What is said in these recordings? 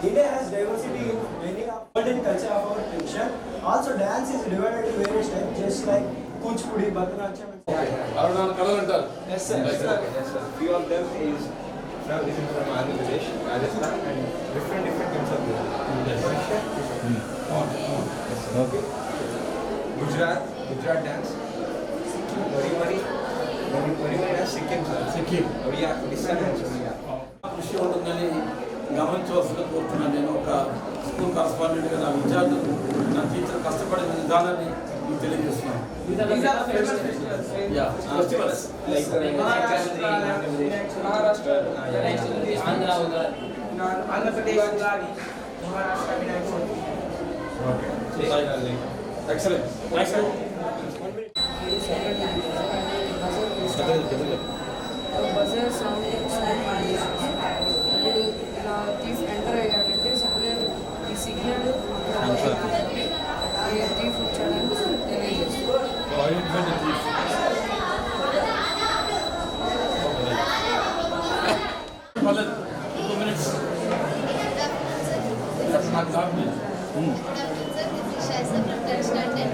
India has diversity in many art and culture of our tradition. Also, dance is divided into various types, just like Kuchipudi, Bharatanatyam. Yes, sir. Yes, sir. Few of them is from Andhra Pradesh, Rajasthan, and different types of music. Okay. Gujarat dance. Mari dance, Sikkim, sir. Odisha dance. కృషి ఉంటుందని గమనించవలసిన కోరుతున్నాను. నేను ఒక school కరస్పాండెంట్గా నా విద్యార్థులు నా teacher పడిన విధానాన్ని మీకు తెలియజేస్తున్నాను. Festivals Like Maharashtra, Andhra Pradesh, Maharashtra, Vinayaka Chavithi. Okay. Excellent. Buzzer sounding so thief enter అయ్యాడంటే ఈ సిగ్నల్ ఏ థీఫ్ వచ్చాడని తెలియజేస్తుంది.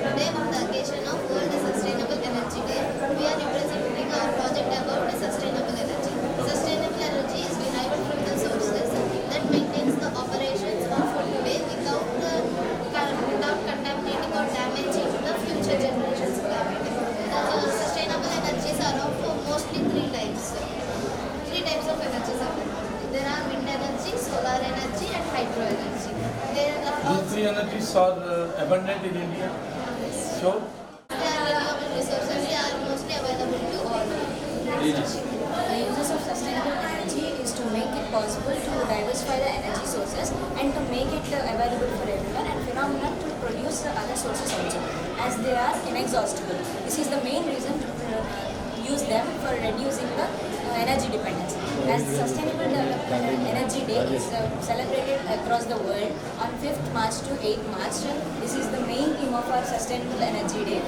Today on the occasion of World Sustainable Energy Day, we are representing our project about sustainable energy. Sustainable energy is derived from the sources that maintains the operations of today without contaminating or damaging the future generations climate. The sustainable energies are of mostly three types of energies. There are wind energy, solar energy, and hydro energy. These three energies are abundant in India. Sure. Renewable resources are mostly available to all. The uses of sustainable energy is to make it possible to diversify the energy sources and to make it available for everyone, and phenomena to produce the other sources also, as they are inexhaustible. This is the main reason to use them for reducing the energy dependence. As Sustainable Development Energy Day is celebrated across the world on 5th March to 8th March, this is the main theme of our Sustainable Energy Day.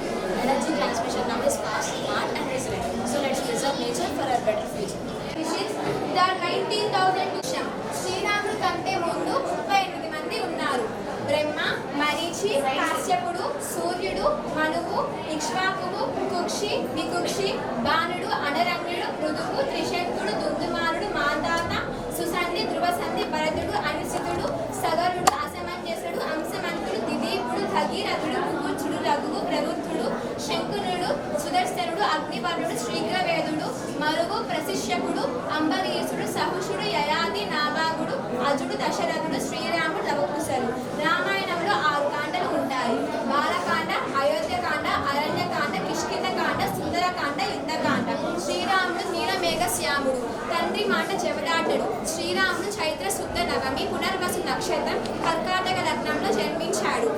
Energy transmission now is fast, smart and resilient. So let's preserve nature for a better future. This is the 19,000 Kusham. శ్రీరాముడు కంటే ముందు 38 మంది ఉన్నారు. బ్రహ్మ, మరీచి, కాశ్యపుడు, సూర్యుడు, మనువు, ఇక్ష్వాకువు, కుక్షి, వికుక్షి, బాణుడు, అనరణ్యుడు, పృథువు, త్రిశంకుడు, దుందుమానుడు, మాందాత, సుసంధి, ధ్రువసంధి, భరతుడు, అనుసితుడు, సగరుడు, అసమంజసుడు, అంశమంతుడు, దిదీపుడు, భగీరథుడు, ముహూర్చుడు, రఘువు, ప్రవృద్ధుడు, శంకునుడు, సుదర్శనుడు, అగ్నివర్ణుడు, శీఘ్రవేదుడు, మరువు, ప్రశిష్యకుడు, అంబరీషుడు, సహుషుడు, యయాతి, నాభాగుడు, అజుడు, దశరథుడు, శ్రీరాముడు, లవకుశలు. రామాయణంలో 6 కాండలు ఉంటాయి. బాలకాండ, అయోధ్యకాండ, అరణ్యకాండ, కిష్కింధకాండ, సుందరకాండ, యుద్ధకాండ. శ్రీరాముడు నీలమేఘ శ్యాముడు, తండ్రి మాట చెవడాటడు. శ్రీరాముడు చైత్ర శుద్ధ నవమి పునర్వసు నక్షత్రం కర్కాటక లగ్నంలో జన్మించాడు.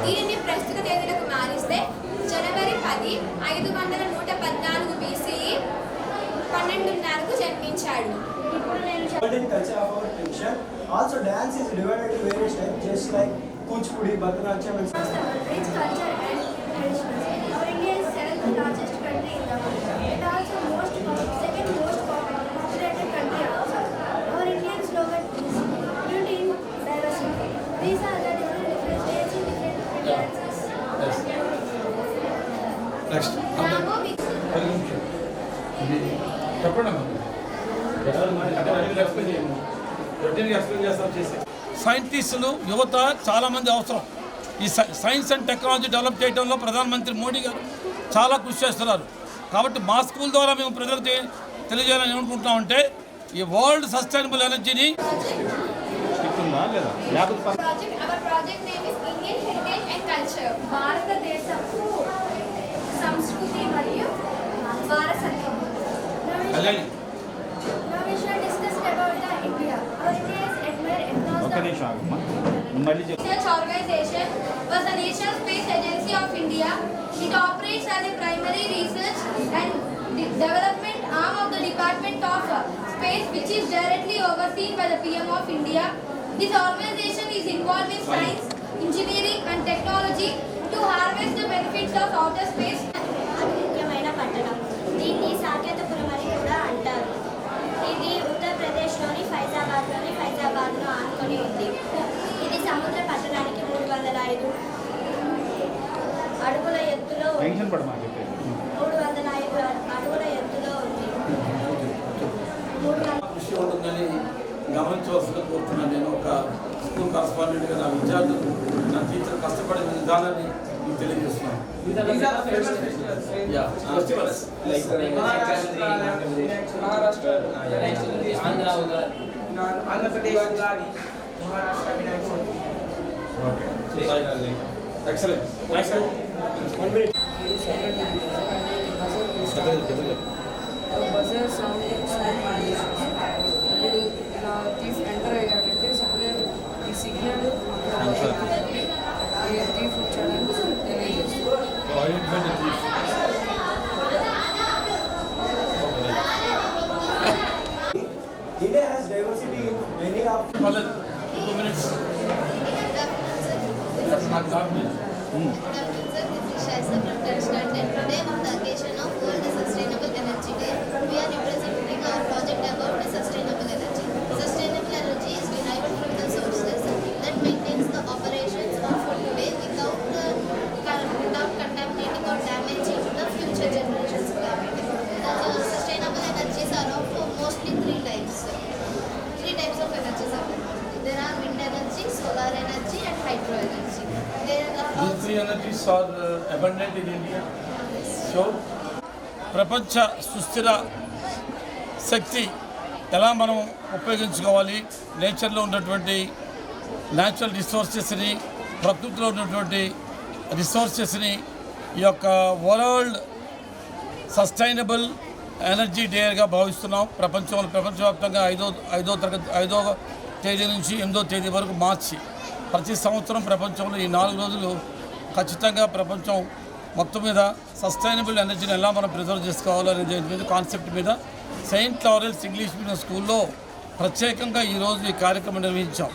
దీనిని ప్రస్తుత తేదీలకు మారిస్తే జనవరి 10, 514 BCE 12:30కు జన్మించాడు. Art and culture of our tradition. Also, dance is divided into various types, just like Kuchipudi, Bharatanatyam, and Rich culture and traditions. Our India is 7th largest country in the world. It also second most populated country also. Our Indian slogan is unity in diversity. These are the different states in different dances. Next. సైంటిస్టులు యువత చాలామంది అవసరం. ఈ science and technology develop చేయడంలో ప్రధానమంత్రి మోడీ గారు చాలా కృషి చేస్తున్నారు. కాబట్టి మా స్కూల్ ద్వారా మేము ప్రజలకు తెలియజేయాలని ఏమనుకుంటున్నామంటే ఈ వరల్డ్ సస్టైనబుల్ ఎనర్జీని Our project name is Indian Heritage and Culture. భారతదేశపు సంస్కృతి మరియు వారసత్వం. Now we shall discuss about the India. Our India is admired across the Research Organization was the National Space Agency of India. It operates as a primary research and development arm of the Department of Space, which is directly overseen by the PM of India. This organization is involved in science, engineering and technology to harvest the benefits of outer space. ముఖ్యమైన పట్టణం. దీన్ని సాకేతపురం అని కూడా అంటారు. ఇది ఉత్తరప్రదేశ్లోని ఫైజాబాద్లో ఆనుకొని ఉంది. అడుగుల ఎత్తులో 305 అడుగుల ఎత్తులో ఉంది. కృషి ఉంటుందని గమనించవలసిందిగా కోరుతున్నాను. నేను ఒక స్కూల్ కరస్పాండెంట్గా నా విద్యార్థులు నా టీచర్ కష్టపడిన విధానాన్ని మీకు తెలియజేస్తున్నాను. Yeah, festivals. Like Maharashtra, Andhra Pradesh, Ugadi, Maharashtra, Vinayak Chavithi. okay. Excellent. Thank you. 1 minute. Buzzer sound ఇలా థీఫ్ ఎంటర్ అయ్యాడంటే సిగ్నల్ ఈ సిగ్నల్ ఏ థీఫ్ వచ్చాడని తెలియజేస్తుంది. India has diversity in many of 2 minutes. Today on the occasion of World Sustainable Energy Day, we are representing our project about sustainable energy. Sustainable energy is derived from the sources that maintains the operations of today without contaminating or damaging the future generations climate. The sustainable energies are of mostly three types. Three types of energies are there. There are wind energy, solar energy, and hydro energy. There are These three energies are abundant in India. Sure. ప్రపంచ సుస్థిర శక్తి ఎలా మనం ఉపయోగించుకోవాలి, నేచర్లో ఉన్నటువంటి natural రిసోర్సెస్ని, ప్రకృతిలో ఉన్నటువంటి రిసోర్సెస్ని ఈ యొక్క వరల్డ్ సస్టైనబుల్ ఎనర్జీ డేగా భావిస్తున్నాం. ప్రపంచవ్యాప్తంగా 5వ తేదీ నుంచి 8వ తేదీ వరకు మార్చి ప్రతి సంవత్సరం ప్రపంచంలో ఈ 4 రోజులు ఖచ్చితంగా ప్రపంచం మొత్తం మీద సస్టైనబుల్ ఎనర్జీని ఎలా మనం ప్రిజర్వ్ చేసుకోవాలనే దాని మీద కాన్సెప్ట్ మీద సెయింట్ లారెన్స్ ఇంగ్లీష్ మీడియం స్కూల్లో ప్రత్యేకంగా ఈరోజు ఈ కార్యక్రమం నిర్వహించాం.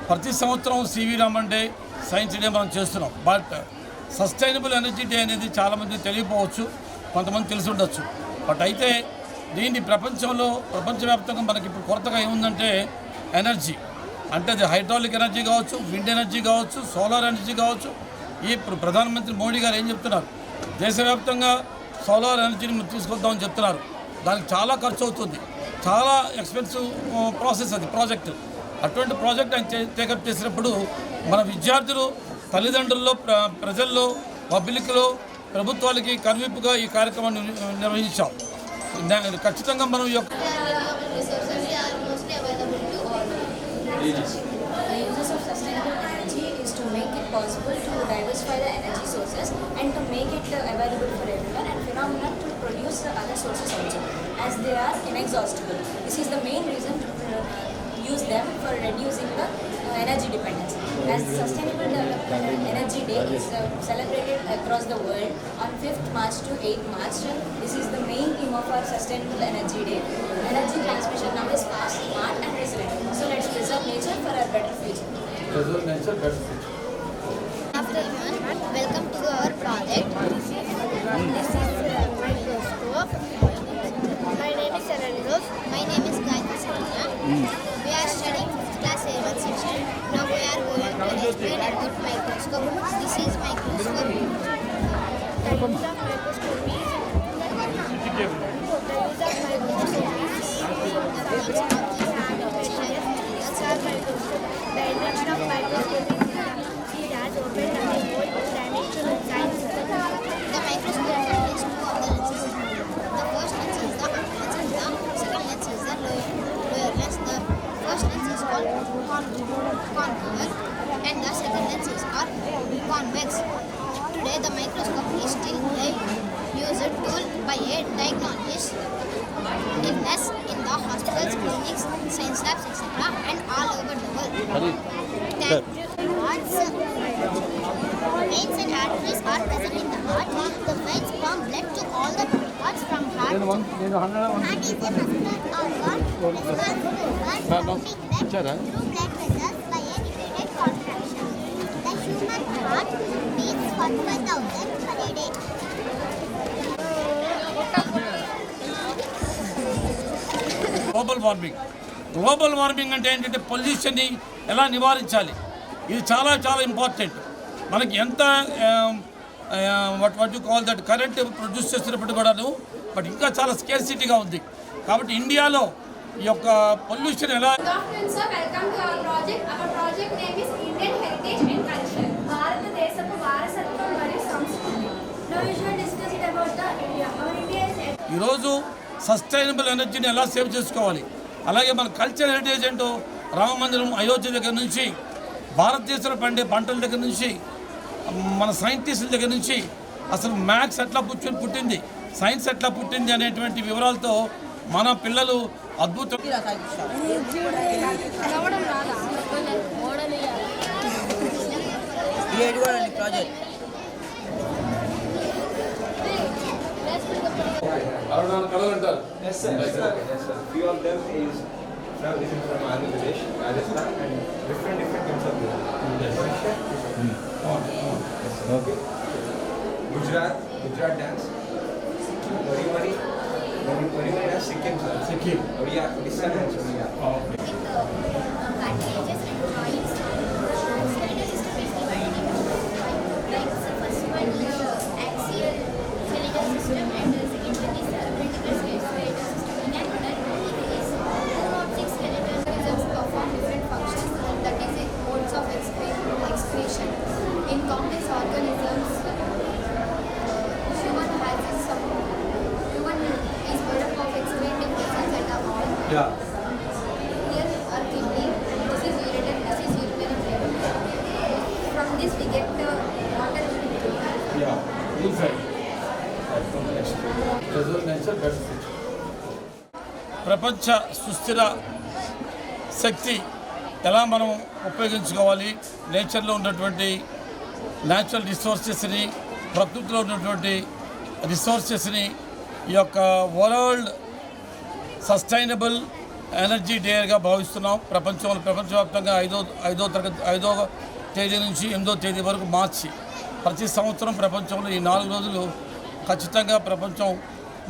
ప్రతి సంవత్సరం C V Raman day, science day మనం చేస్తున్నాం. బట్ సస్టైనబుల్ ఎనర్జీ డే అనేది చాలామంది తెలియకపోవచ్చు, కొంతమంది తెలిసి ఉండొచ్చు. బట్ అయితే దీన్ని ప్రపంచవ్యాప్తంగా మనకి ఇప్పుడు కొరతగా ఏముందంటే ఎనర్జీ, అంటే అది హైడ్రాలిక్ ఎనర్జీ కావచ్చు, విండ్ ఎనర్జీ కావచ్చు, సోలార్ ఎనర్జీ కావచ్చు. ఈ ప్రధానమంత్రి మోడీ గారు ఏం చెప్తున్నారు, దేశవ్యాప్తంగా సోలార్ ఎనర్జీని తీసుకొద్దామని చెప్తున్నారు. దానికి చాలా ఖర్చు అవుతుంది, చాలా ఎక్స్పెన్సివ్ ప్రాసెస్ అది ప్రాజెక్టు. అటువంటి ప్రాజెక్ట్ ఆయన టేకప్ చేసినప్పుడు మన విద్యార్థులు, తల్లిదండ్రుల్లో, ప్రజల్లో, పబ్లిక్లో, ప్రభుత్వాలకి కనువిప్పుగా ఈ కార్యక్రమాన్ని నిర్వహించాం. ఖచ్చితంగా మనం ఈ యొక్క resources are mostly available to all. The uses of sustainable energy is to make it possible to diversify the energy sources and to make it available for everyone, and phenomena to produce the other sources also, as they are inexhaustible. This is the main reason to use them for reducing the energy dependence. As Sustainable Development Energy Day is celebrated across the world on 5th March to 8th March, this is the main theme of our Sustainable Energy Day. Energy transmission now is fast, smart and resilient. So let's preserve nature for a better future. Afternoon, welcome to our project. This is microscope. My name is Sarandos. My name is Gayatri Saranya. We are studying 5th class A1 section. Now we are going to explain about microscope. This is microscope. The use of microscope is the invention of microscope is it has opened a whole dimension of science. The microscope contains two of the lenses. The first lens is the upper lens and the second lens is the lower lens. The first lens is called convex and the second lens is convex. Today the microscope is still a used tool by a diagnostics in the hospitals, clinics, science labs, etc. and all over the world. Veins and arteries are present in the heart. The veins pump blood to all the body parts from heart. Heart is a muscular organ responsible for pumping blood through blood vessels by a repeated contraction. The human heart beats 45,000 per day. Global warming అంటే ఏంటంటే పొల్యూషన్ని ఎలా నివారించాలి, ఇది చాలా చాలా important. మనకి ఎంత what you call that current produce చేస్తున్నప్పుడు కూడాను బట్ ఇంకా చాలా స్కేర్సిటీగా ఉంది. కాబట్టి ఇండియాలో ఈ యొక్క పొల్యూషన్ ఎలా Good afternoon, sir. Welcome to our project. Our project name is Indian Heritage and Culture. భారతదేశపు వారసత్వం మరియు సంస్కృతి. Now we shall discuss it about the India. Our India is ఈరోజు సస్టైనబుల్ ఎనర్జీని ఎలా సేవ్ చేసుకోవాలి, అలాగే మన కల్చర్ హెరిటేజ్ ఏంటో రామ మందిరం అయోధ్య దగ్గర నుంచి భారతదేశంలో పండే పంటల దగ్గర నుంచి మన సైంటిస్టుల దగ్గర నుంచి అసలు మ్యాథ్స్ ఎట్లా పుట్టింది, సైన్స్ ఎట్లా పుట్టింది అనేటువంటి వివరాలతో మన పిల్లలు అద్భుతం. Project Yes, sir. Few of them is from Andhra Pradesh, Rajasthan, and different kinds of music. Okay. Gujarat dance. Mari dance Sikkim, sir. Sikkim. Oriya, Odisha dance. advantages and drawings. Standard system is divided into like the first one axial skeletal system and the second one is vertical skeletal system. In an modern case, home object skeletal organisms perform different functions, that is modes of excretion. In complex organisms, human is made up of excreting vessels and a wall. Yeah. Here are kidney, this is ureter, this is urinary bladder. From this we get water. ప్రపంచ సుస్థిర శక్తి ఎలా మనం ఉపయోగించుకోవాలి, నేచర్లో ఉన్నటువంటి natural రిసోర్సెస్ని, ప్రకృతిలో ఉన్నటువంటి రిసోర్సెస్ని ఈ యొక్క వరల్డ్ సస్టైనబుల్ ఎనర్జీ డేగా భావిస్తున్నాం. ప్రపంచవ్యాప్తంగా ఐదో తేదీ నుంచి 8వ తేదీ వరకు మార్చి ప్రతి సంవత్సరం ప్రపంచంలో ఈ 4 రోజులు ఖచ్చితంగా ప్రపంచం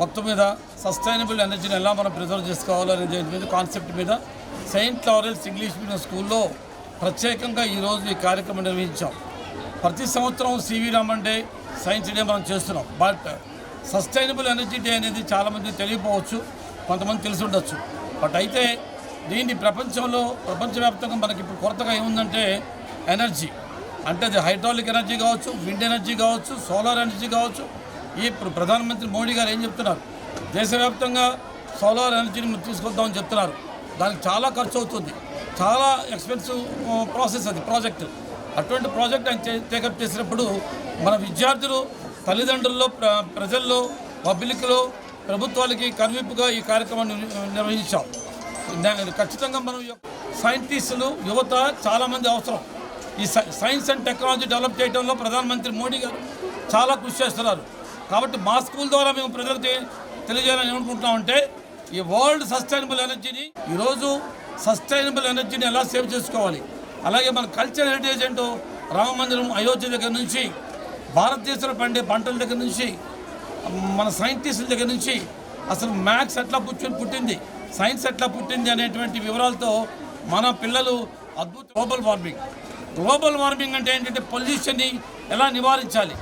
మొత్తం మీద సస్టైనబుల్ ఎనర్జీని ఎలా మనం ప్రిజర్వ్ చేసుకోవాలో అనే దాని మీద కాన్సెప్ట్ మీద సెయింట్ లారెన్స్ ఇంగ్లీష్ మీడియం స్కూల్లో ప్రత్యేకంగా ఈరోజు ఈ కార్యక్రమం నిర్వహించాం. ప్రతి సంవత్సరం C V Raman day, science day మనం చేస్తున్నాం. బట్ సస్టైనబుల్ ఎనర్జీ డే అనేది చాలామంది తెలియకపోవచ్చు, కొంతమంది తెలిసి ఉండొచ్చు. బట్ అయితే దీన్ని ప్రపంచవ్యాప్తంగా మనకి ఇప్పుడు కొరతగా ఏముందంటే ఎనర్జీ, అంటే అది హైడ్రాలిక్ ఎనర్జీ కావచ్చు, విండ్ ఎనర్జీ కావచ్చు, సోలార్ ఎనర్జీ కావచ్చు. ఇప్పుడు ప్రధానమంత్రి మోడీ గారు ఏం చెప్తున్నారు, దేశవ్యాప్తంగా సోలార్ ఎనర్జీని తీసుకొద్దామని చెప్తున్నారు. దానికి చాలా ఖర్చు అవుతుంది, చాలా ఎక్స్పెన్సివ్ ప్రాసెస్ అది ప్రాజెక్టు. అటువంటి ప్రాజెక్ట్ ఆయన టేకప్ చేసినప్పుడు మన విద్యార్థులు, తల్లిదండ్రుల్లో, ప్రజల్లో, పబ్లిక్లో, ప్రభుత్వాలకి కనువిప్పుగా ఈ కార్యక్రమాన్ని నిర్వహించాం. ఖచ్చితంగా మనం సైంటిస్టులు, యువత చాలామంది అవసరం. ఈ సైన్స్ అండ్ టెక్నాలజీ డెవలప్ చేయడంలో ప్రధానమంత్రి మోడీ గారు చాలా కృషి చేస్తున్నారు. కాబట్టి మా స్కూల్ ద్వారా మేము ప్రజలకు తెలియజేయాలని ఏమనుకుంటున్నామంటే ఈ వరల్డ్ సస్టైనబుల్ ఎనర్జీని, ఈరోజు సస్టైనబుల్ ఎనర్జీని ఎలా సేవ్ చేసుకోవాలి, అలాగే మన కల్చర్ హెరిటేజ్ ఏంటో రామ మందిరం అయోధ్య దగ్గర నుంచి భారతదేశంలో పండే పంటల దగ్గర నుంచి మన సైంటిస్టుల దగ్గర నుంచి అసలు మ్యాథ్స్ ఎట్లా పుట్టింది, సైన్స్ ఎట్లా పుట్టింది అనేటువంటి వివరాలతో మన పిల్లలు గ్లోబల్ వార్మింగ్ అంటే ఏంటంటే పొల్యూషన్ని ఎలా నివారించాలి,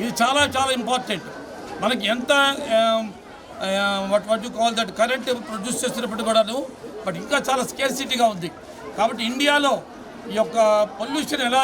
ఇది చాలా చాలా ఇంపార్టెంట్. మనకి ఎంత what you call that current produce చేస్తున్నప్పుడు కూడాను బట్ ఇంకా చాలా స్కేర్సిటీగా ఉంది. కాబట్టి ఇండియాలో ఈ యొక్క పొల్యూషన్ ఎలా